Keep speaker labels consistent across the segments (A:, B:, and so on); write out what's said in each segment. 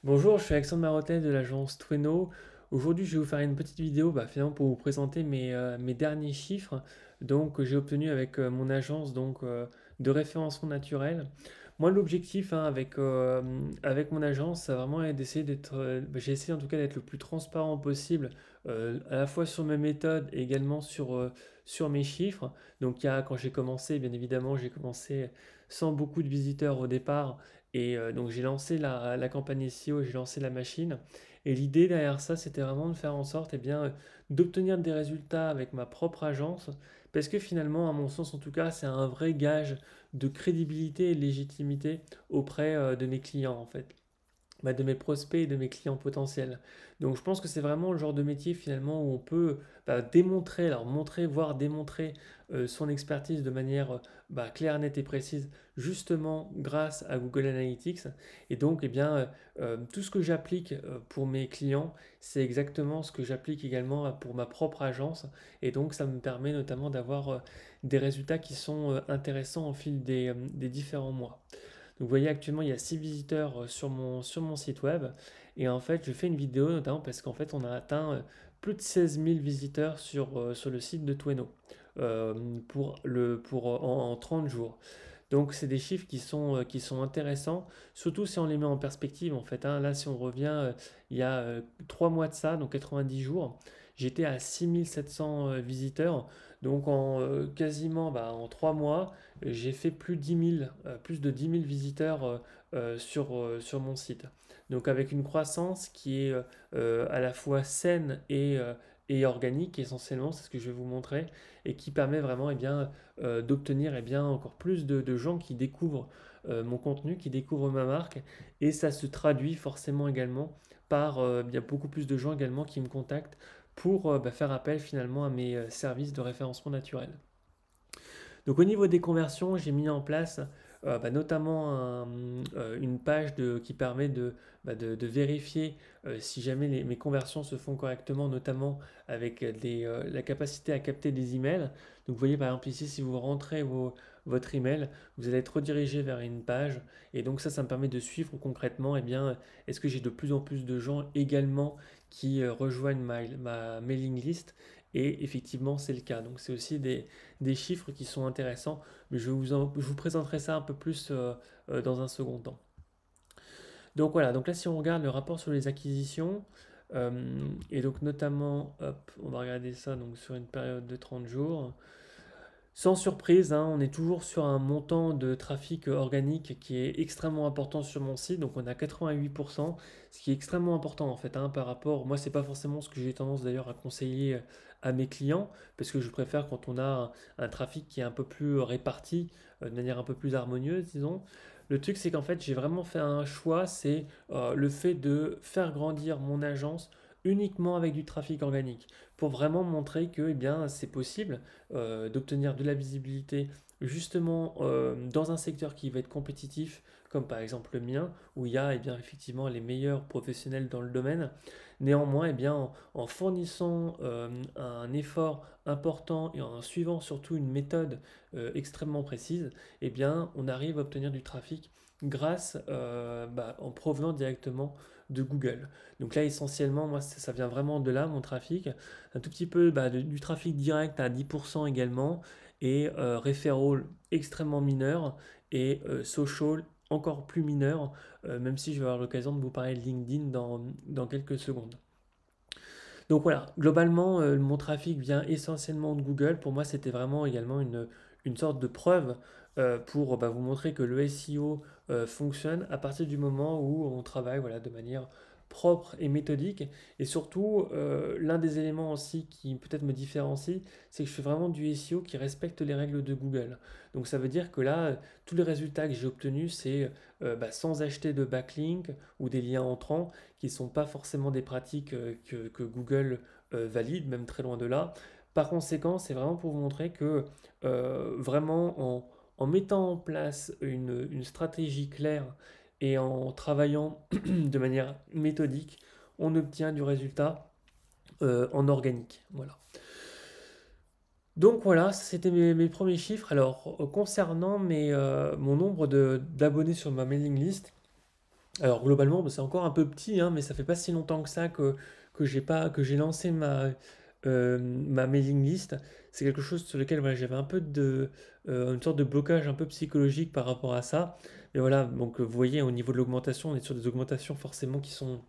A: Bonjour, je suis Alexandre Marotet de l'agence Tweno. Aujourd'hui, je vais vous faire une petite vidéo finalement pour vous présenter mes derniers chiffres que j'ai obtenus avec mon agence de référencement naturel. Moi, l'objectif avec mon agence, ça vraiment est d'essayer j'ai essayé en tout cas d'être le plus transparent possible, à la fois sur mes méthodes et également sur mes chiffres. Quand j'ai commencé, bien évidemment, j'ai commencé sans beaucoup de visiteurs au départ. Donc j'ai lancé la campagne SEO, j'ai lancé la machine. Et l'idée derrière ça, c'était vraiment de faire en sorte d'obtenir des résultats avec ma propre agence. Parce que finalement, à mon sens en tout cas, c'est un vrai gage de crédibilité et de légitimité auprès de mes clients en fait, de mes prospects et de mes clients potentiels. Donc je pense que c'est vraiment le genre de métier finalement où on peut démontrer, alors montrer, voire démontrer son expertise de manière claire, nette et précise, justement grâce à Google Analytics. Et donc tout ce que j'applique pour mes clients, c'est exactement ce que j'applique également pour ma propre agence. Et donc ça me permet notamment d'avoir des résultats qui sont intéressants au fil des différents mois. Donc vous voyez actuellement il y a 6 visiteurs sur mon site web et en fait je fais une vidéo notamment parce qu'en fait on a atteint plus de 16 000 visiteurs sur le site de Tweno en 30 jours. Donc c'est des chiffres qui sont intéressants, surtout si on les met en perspective en fait, hein. Là si on revient il y a 3 mois de ça, donc 90 jours, j'étais à 6700 visiteurs. Donc quasiment en 3 mois, j'ai fait plus de 10 000 visiteurs sur mon site. Donc avec une croissance qui est à la fois saine et organique essentiellement, c'est ce que je vais vous montrer, et qui permet vraiment d'obtenir encore plus de gens qui découvrent mon contenu, qui découvrent ma marque, et ça se traduit forcément également par bien beaucoup plus de gens également qui me contactent pour faire appel finalement à mes services de référencement naturel. Donc au niveau des conversions, j'ai mis en place notamment une page qui permet de vérifier si jamais mes conversions se font correctement, notamment avec la capacité à capter des emails. Donc vous voyez par exemple ici, si vous rentrez votre email, vous allez être redirigé vers une page. Et donc ça me permet de suivre concrètement, est-ce que j'ai de plus en plus de gens également qui rejoignent ma mailing list. Et effectivement, c'est le cas. Donc c'est aussi des chiffres qui sont intéressants, mais je vous présenterai ça un peu plus dans un second temps. Donc voilà, donc là si on regarde le rapport sur les acquisitions, et donc notamment, hop, on va regarder ça donc sur une période de 30 jours. Sans surprise, hein, on est toujours sur un montant de trafic organique qui est extrêmement important sur mon site. Donc on a 88%, ce qui est extrêmement important en fait, hein, par rapport. Moi, c'est pas forcément ce que j'ai tendance d'ailleurs à conseiller à mes clients, parce que je préfère quand on a un trafic qui est un peu plus réparti, de manière un peu plus harmonieuse, disons. Le truc, c'est qu'en fait, j'ai vraiment fait un choix, c'est le fait de faire grandir mon agence uniquement avec du trafic organique, pour vraiment montrer que c'est possible d'obtenir de la visibilité justement dans un secteur qui va être compétitif, comme par exemple le mien, où il y a effectivement les meilleurs professionnels dans le domaine. Néanmoins, en fournissant un effort important et en suivant surtout une méthode extrêmement précise, on arrive à obtenir du trafic grâce en provenant directement de Google. Donc là, essentiellement, moi, ça vient vraiment de là, mon trafic. Un tout petit peu du trafic direct à 10% également, et referral extrêmement mineur, et social encore plus mineur, même si je vais avoir l'occasion de vous parler de LinkedIn dans quelques secondes. Donc voilà, globalement, mon trafic vient essentiellement de Google. Pour moi, c'était vraiment également une sorte de preuve pour vous montrer que le SEO fonctionne à partir du moment où on travaille voilà, de manière propre et méthodique. Et surtout, l'un des éléments aussi qui peut-être me différencie, c'est que je fais vraiment du SEO qui respecte les règles de Google. Donc ça veut dire que là, tous les résultats que j'ai obtenus, c'est sans acheter de backlink ou des liens entrants, qui ne sont pas forcément des pratiques que Google valide, même très loin de là. Par conséquent, c'est vraiment pour vous montrer que vraiment en mettant en place une stratégie claire et en travaillant de manière méthodique, on obtient du résultat en organique. Voilà. Donc voilà, c'était mes premiers chiffres. Alors concernant mon nombre d'abonnés sur ma mailing list, Alors globalement, bah, c'est encore un peu petit, hein, mais ça fait pas si longtemps que ça que j'ai lancé ma mailing list. C'est quelque chose sur lequel voilà, j'avais un peu une sorte de blocage un peu psychologique par rapport à ça. Mais voilà, donc vous voyez, au niveau de l'augmentation, on est sur des augmentations forcément qui sont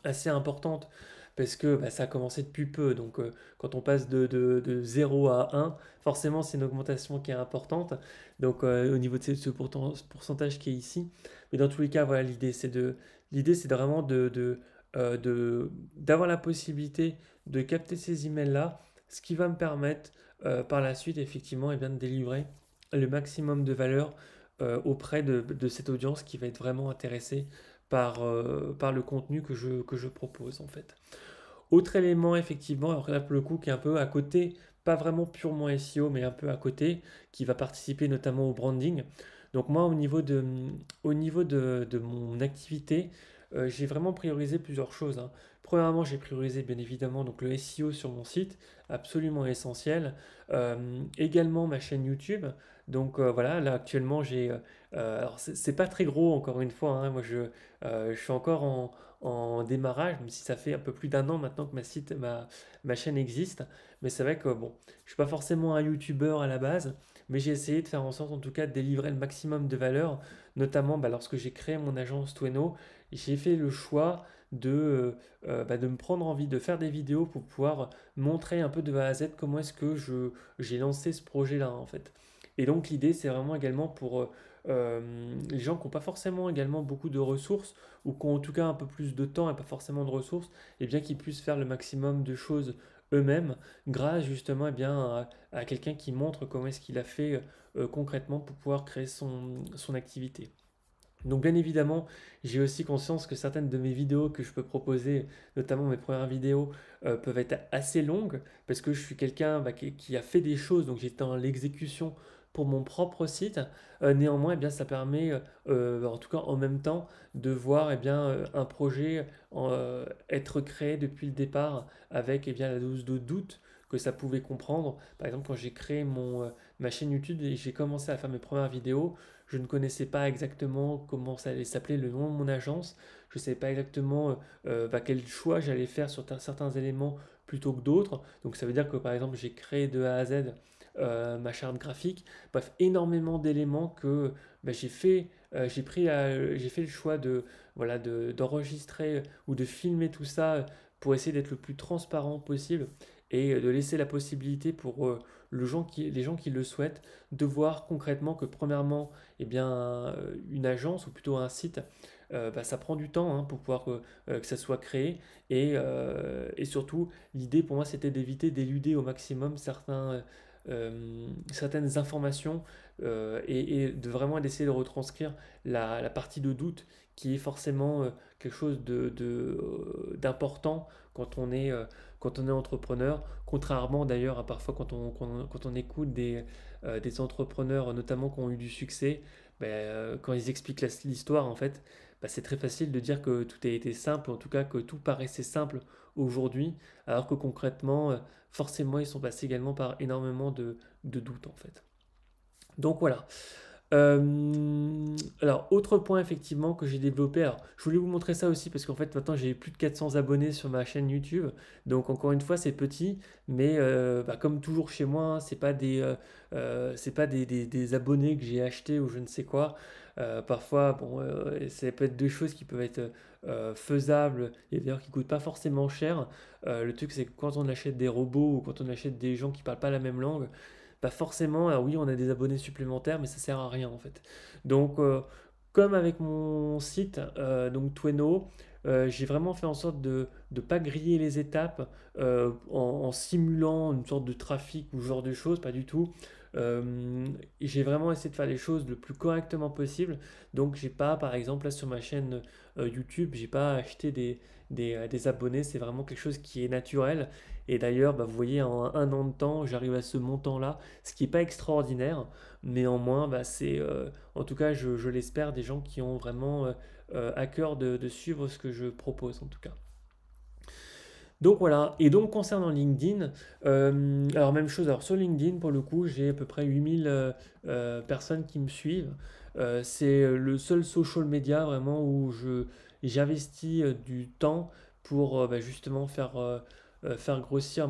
A: assez importante parce que bah, ça a commencé depuis peu. Donc, quand on passe de 0 à 1, forcément, c'est une augmentation qui est importante. Donc, au niveau de ce pourcentage qui est ici. Mais dans tous les cas, voilà, l'idée, c'est vraiment d'avoir la possibilité de capter ces emails-là, ce qui va me permettre par la suite, effectivement, de délivrer le maximum de valeur auprès de cette audience qui va être vraiment intéressée par le contenu que je propose en fait. Autre élément effectivement, alors là pour le coup qui est un peu à côté, pas vraiment purement SEO mais un peu à côté, qui va participer notamment au branding. Donc moi au niveau de mon activité, j'ai vraiment priorisé plusieurs choses, hein. Premièrement, j'ai priorisé bien évidemment donc le SEO sur mon site, absolument essentiel. Également ma chaîne YouTube. Donc voilà, là actuellement alors c'est pas très gros encore une fois, hein. Je suis encore en démarrage, même si ça fait un peu plus d'un an maintenant que ma chaîne existe. Mais c'est vrai que bon, je suis pas forcément un YouTuber à la base, mais j'ai essayé de faire en sorte en tout cas de délivrer le maximum de valeur, notamment bah, lorsque j'ai créé mon agence Tweno, j'ai fait le choix de me prendre envie de faire des vidéos pour pouvoir montrer un peu de A à Z comment est-ce que j'ai lancé ce projet-là en fait. Et donc l'idée c'est vraiment également pour les gens qui n'ont pas forcément également beaucoup de ressources ou qui ont en tout cas un peu plus de temps et pas forcément de ressources, et bien qu'ils puissent faire le maximum de choses eux-mêmes grâce justement à quelqu'un qui montre comment est-ce qu'il a fait concrètement pour pouvoir créer son activité. Donc bien évidemment, j'ai aussi conscience que certaines de mes vidéos que je peux proposer, notamment mes premières vidéos, peuvent être assez longues parce que je suis quelqu'un bah, qui a fait des choses, donc j'étais dans l'exécution pour mon propre site. Néanmoins, eh bien, ça permet, en tout cas en même temps, de voir un projet être créé depuis le départ avec la dose de doute que ça pouvait comprendre. Par exemple, quand j'ai créé ma chaîne YouTube et j'ai commencé à faire mes premières vidéos, je ne connaissais pas exactement comment ça allait s'appeler le nom de mon agence. Je ne savais pas exactement quel choix j'allais faire sur certains éléments plutôt que d'autres. Donc ça veut dire que par exemple j'ai créé de A à Z ma charte graphique. Bref, énormément d'éléments que j'ai fait le choix d'enregistrer ou de filmer tout ça pour essayer d'être le plus transparent possible et de laisser la possibilité pour les gens qui le souhaitent de voir concrètement que premièrement une agence ou plutôt un site, bah, ça prend du temps hein, pour pouvoir que ça soit créé. Et surtout, l'idée pour moi, c'était d'éviter d'éluder au maximum certaines informations et de vraiment d'essayer de retranscrire la partie de doute qui est forcément quelque chose d'important quand on est entrepreneur, contrairement d'ailleurs à parfois quand on écoute des entrepreneurs, notamment qui ont eu du succès, ben, quand ils expliquent l'histoire, en fait, ben, c'est très facile de dire que tout a été simple, en tout cas que tout paraissait simple aujourd'hui, alors que concrètement, forcément, ils sont passés également par énormément de doutes, en fait. Donc voilà. Alors, autre point effectivement que j'ai développé, alors je voulais vous montrer ça aussi parce qu'en fait maintenant j'ai plus de 400 abonnés sur ma chaîne YouTube, donc encore une fois c'est petit, mais bah, comme toujours chez moi, hein, c'est pas des abonnés que j'ai achetés ou je ne sais quoi. Parfois, bon, ça peut être deux choses qui peuvent être faisables et d'ailleurs qui coûtent pas forcément cher. Le truc c'est que quand on achète des robots ou quand on achète des gens qui parlent pas la même langue, pas forcément, alors oui, on a des abonnés supplémentaires, mais ça sert à rien en fait. Donc, comme avec mon site, donc Tweno, j'ai vraiment fait en sorte de ne pas griller les étapes en simulant une sorte de trafic ou ce genre de choses, pas du tout. J'ai vraiment essayé de faire les choses le plus correctement possible. Donc, j'ai pas, par exemple, là sur ma chaîne YouTube, j'ai pas acheté des abonnés. C'est vraiment quelque chose qui est naturel. Et d'ailleurs, bah, vous voyez, en un an de temps, j'arrive à ce montant-là, ce qui n'est pas extraordinaire. Néanmoins, bah, c'est, en tout cas, je l'espère, des gens qui ont vraiment à cœur de suivre ce que je propose, en tout cas. Donc voilà, et donc concernant LinkedIn, alors même chose, alors sur LinkedIn pour le coup j'ai à peu près 8000 personnes qui me suivent. C'est le seul social media vraiment où j'investis du temps pour justement faire grossir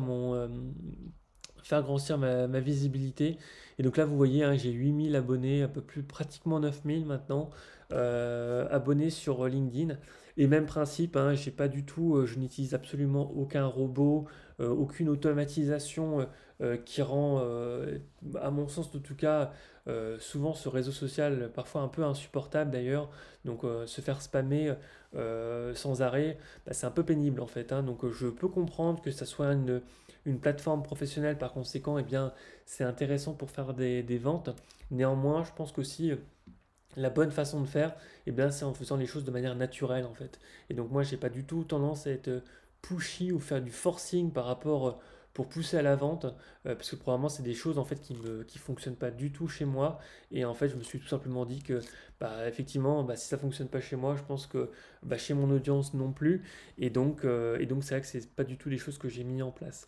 A: faire grossir ma visibilité. Et donc là, vous voyez, hein, j'ai 8000 abonnés, un peu plus, pratiquement 9000 maintenant, abonnés sur LinkedIn. Et même principe, hein, j'ai pas du tout, je n'utilise absolument aucun robot, aucune automatisation qui rend, à mon sens en tout cas, souvent ce réseau social parfois un peu insupportable d'ailleurs. Donc se faire spammer sans arrêt, bah, c'est un peu pénible en fait, hein. Donc je peux comprendre que ça soit une plateforme professionnelle, par conséquent, eh bien, c'est intéressant pour faire des ventes. Néanmoins, je pense qu'aussi la bonne façon de faire, eh bien, c'est en faisant les choses de manière naturelle en fait. Et donc moi, j'ai pas du tout tendance à être pushy ou faire du forcing par rapport pour pousser à la vente, parce que probablement c'est des choses en fait qui fonctionnent pas du tout chez moi. Et en fait, je me suis tout simplement dit que, bah, effectivement, bah, si ça fonctionne pas chez moi, je pense que bah, chez mon audience non plus. Et donc c'est vrai que c'est pas du tout des choses que j'ai mis en place.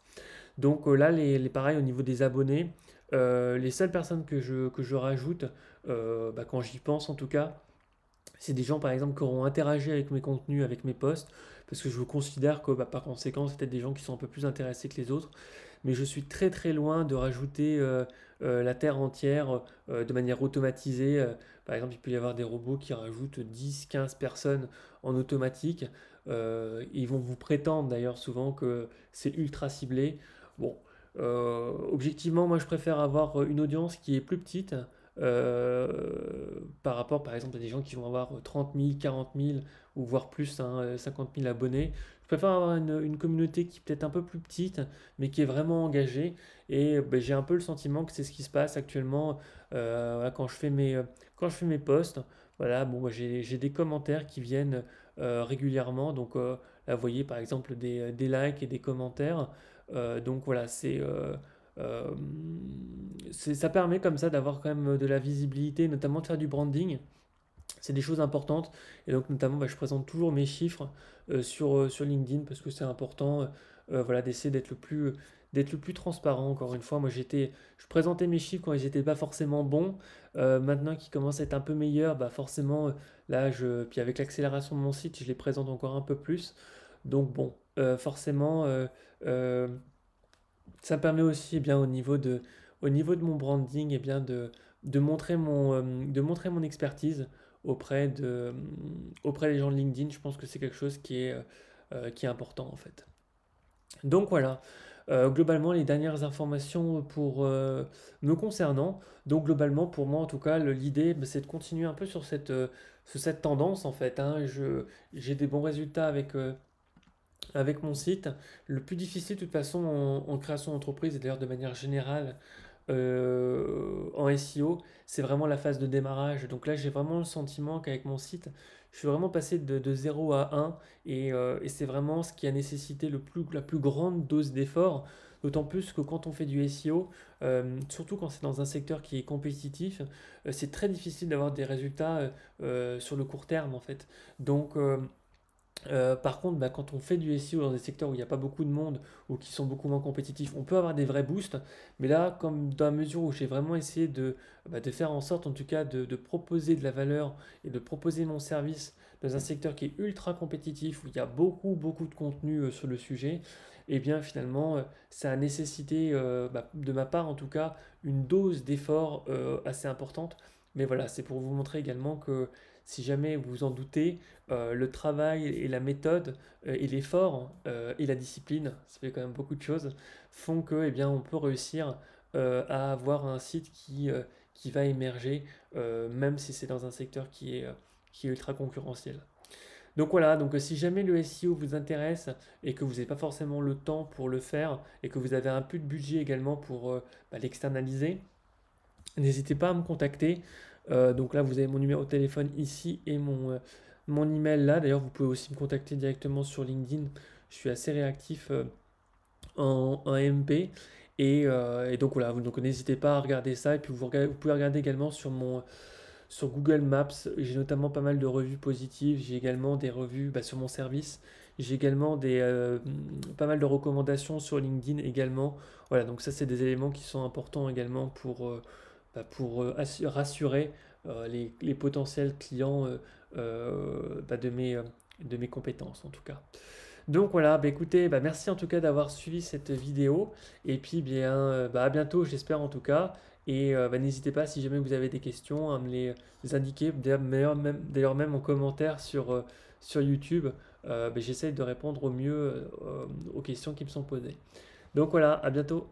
A: Donc là, pareil, au niveau des abonnés, les seules personnes que je rajoute, quand j'y pense en tout cas, c'est des gens par exemple qui auront interagi avec mes contenus, avec mes posts, parce que je considère que par conséquent, c'est peut-être des gens qui sont un peu plus intéressés que les autres. Mais je suis très très loin de rajouter la terre entière de manière automatisée. Par exemple, il peut y avoir des robots qui rajoutent 10, 15 personnes en automatique. Ils vont vous prétendre d'ailleurs souvent que c'est ultra ciblé. Bon, objectivement, moi je préfère avoir une audience qui est plus petite par rapport par exemple à des gens qui vont avoir 30 000, 40 000 ou voire plus, hein, 50 000 abonnés. Je préfère avoir une communauté qui est peut-être un peu plus petite, mais qui est vraiment engagée. Et j'ai un peu le sentiment que c'est ce qui se passe actuellement voilà, quand je fais mes posts. Voilà, bon, j'ai des commentaires qui viennent régulièrement. Donc là, vous voyez par exemple des likes et des commentaires. Donc voilà, euh, ça permet comme ça d'avoir quand même de la visibilité, notamment de faire du branding. C'est des choses importantes. Et donc, notamment, je présente toujours mes chiffres sur LinkedIn parce que c'est important voilà, d'essayer d'être le plus transparent. Encore une fois, moi, je présentais mes chiffres quand ils n'étaient pas forcément bons. Maintenant qu'ils commencent à être un peu meilleurs, bah forcément, là, puis avec l'accélération de mon site, je les présente encore un peu plus. Donc, bon, forcément, euh, ça permet aussi, eh bien, au niveau de mon branding, eh bien, de montrer mon expertise auprès des gens de LinkedIn. Je pense que c'est quelque chose qui est important en fait. Donc voilà, globalement les dernières informations me concernant. Donc globalement pour moi en tout cas l'idée c'est de continuer un peu sur cette tendance en fait, hein. J'ai des bons résultats avec mon site. Le plus difficile de toute façon en création d'entreprise et d'ailleurs de manière générale en SEO, c'est vraiment la phase de démarrage. Donc là, j'ai vraiment le sentiment qu'avec mon site, je suis vraiment passé de 0 à 1 et c'est vraiment ce qui a nécessité la plus grande dose d'effort. D'autant plus que quand on fait du SEO, surtout quand c'est dans un secteur qui est compétitif, c'est très difficile d'avoir des résultats sur le court terme en fait. Donc, par contre, quand on fait du SEO dans des secteurs où il n'y a pas beaucoup de monde ou qui sont beaucoup moins compétitifs, on peut avoir des vrais boosts. Mais là, comme dans la mesure où j'ai vraiment essayé de faire en sorte, en tout cas, de proposer de la valeur et de proposer mon service dans un secteur qui est ultra compétitif, où il y a beaucoup, beaucoup de contenu sur le sujet, et bien finalement, ça a nécessité, de ma part en tout cas, une dose d'effort assez importante. Mais voilà, c'est pour vous montrer également que si jamais vous vous en doutez, le travail et la méthode et l'effort et la discipline, ça fait quand même beaucoup de choses, font que, eh bien, on peut réussir à avoir un site qui va émerger, même si c'est dans un secteur qui est ultra concurrentiel. Donc voilà, donc si jamais le SEO vous intéresse et que vous n'avez pas forcément le temps pour le faire et que vous avez un peu de budget également pour l'externaliser, n'hésitez pas à me contacter. Donc là, vous avez mon numéro de téléphone ici et mon email là. D'ailleurs, vous pouvez aussi me contacter directement sur LinkedIn. Je suis assez réactif en MP. Et donc voilà, donc n'hésitez pas à regarder ça. Et puis vous pouvez regarder également sur Google Maps. J'ai notamment pas mal de revues positives. J'ai également des revues sur mon service. J'ai également pas mal de recommandations sur LinkedIn également. Voilà, donc ça c'est des éléments qui sont importants également pour rassurer les potentiels clients bah, de mes compétences en tout cas. Donc voilà, bah écoutez, bah merci en tout cas d'avoir suivi cette vidéo. Et puis bien, bah à bientôt, j'espère en tout cas. Et bah, n'hésitez pas si jamais vous avez des questions à me les indiquer. D'ailleurs même en commentaire sur YouTube, bah, j'essaye de répondre au mieux aux questions qui me sont posées. Donc voilà, à bientôt.